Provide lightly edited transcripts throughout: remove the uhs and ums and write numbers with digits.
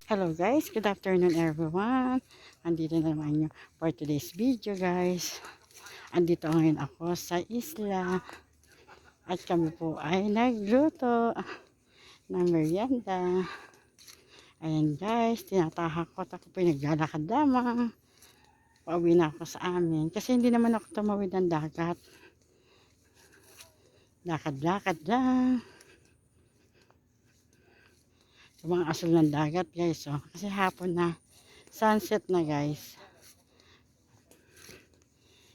Hello guys, good afternoon everyone. Andito na naman yung for today's video guys. Andito ngayon ako sa isla at kami po ay nagluto ng merienda. Ayan guys, tinatahak ko at ako po naglalakad lamang. Pauwi na ako sa amin kasi hindi naman ako tumawid ng dagat. Lakad-lakad lang. Yung mga asul ng dagat guys, oh. Kasi hapon na, sunset na guys.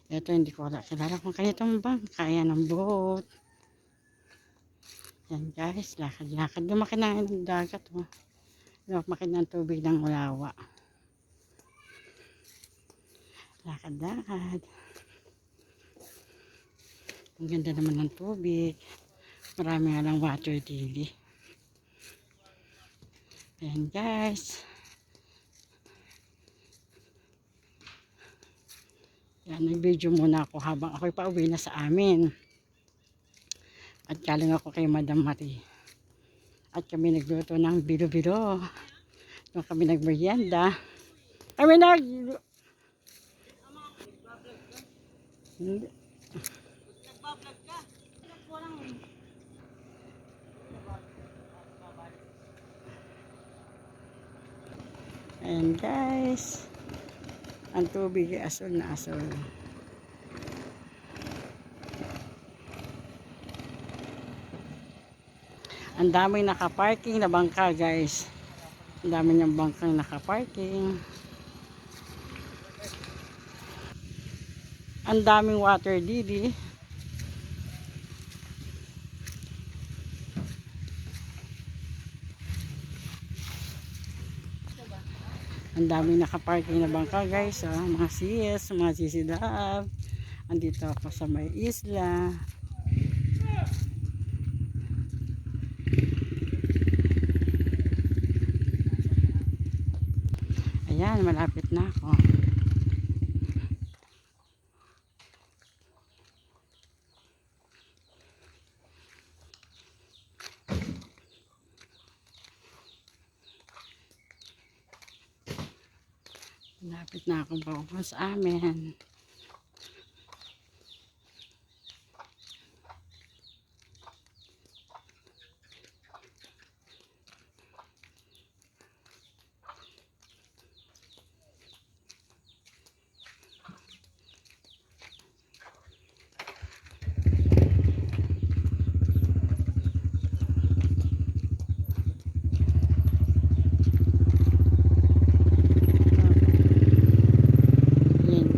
Ito hindi ko wala kilala kung kanitong bangka. Ayan ang boat. Yan guys, lakad-lakad. Lumaki na yung dagat. Oh. Lumaki ng tubig ng ulawa. Lakad-lakad. Ang ganda naman ng tubig. Marami nga lang water lily. Ayan guys. Yan, nag-video muna ako habang ako'y pauwi na sa amin. At galing ako kay Madam Marie. At kami nagluto ng bilo-bilo. Doon kami nagmerienda. Kami Hindi. Ayan guys. Ang tubig ay asul na asul. Ang daming nakaparking na bangka guys. Ang dami niyang bangkang nakaparking. Ang daming water lily. Ang daming nakaparking na bangka guys. Oh. Mga CS, mga sisidab. Andito ako sa may isla. Ayan, malapit na ako. Malapit na akong pauwi sa amin.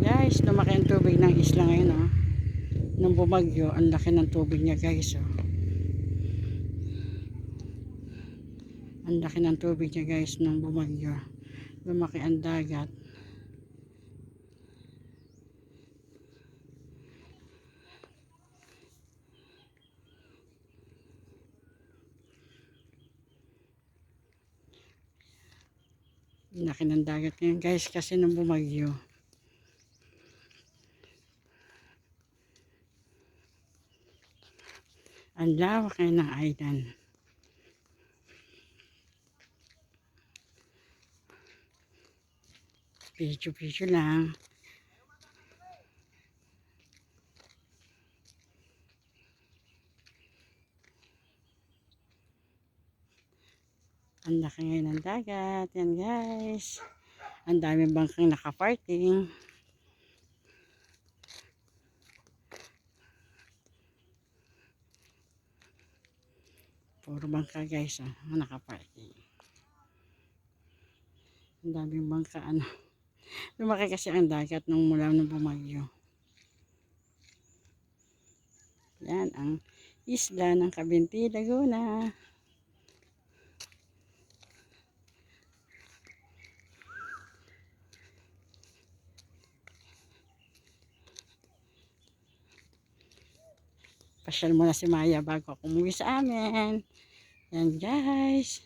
Guys, lumaki ang tubig ng isla ngayon, oh. Nung bumagyo, ang laki ng tubig niya guys, oh. Ang laki ng tubig niya guys nung bumagyo. Lumaki ang dagat. Ang laki ng dagat ngayon guys kasi nung bumagyo. Ang lawak ngayon ng island. Video lang. Ang laki ngayon ng dagat. Yan guys. Ang daming bangkang nakaparking. Puro bangka guys, oh, nakaparking. Ang daming bangka, ano. Lumaki kasi ang dagat nung mula nung bumagyo. Yan ang isla ng Cavinti, Laguna. Pasyal muna si Maya bago ako umuwi sa amin. Yan guys.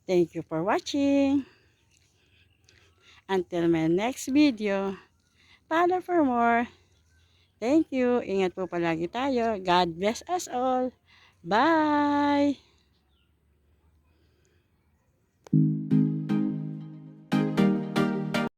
Thank you for watching. Until my next video. Follow for more. Thank you. Ingat po palagi tayo. God bless us all. Bye! Bye.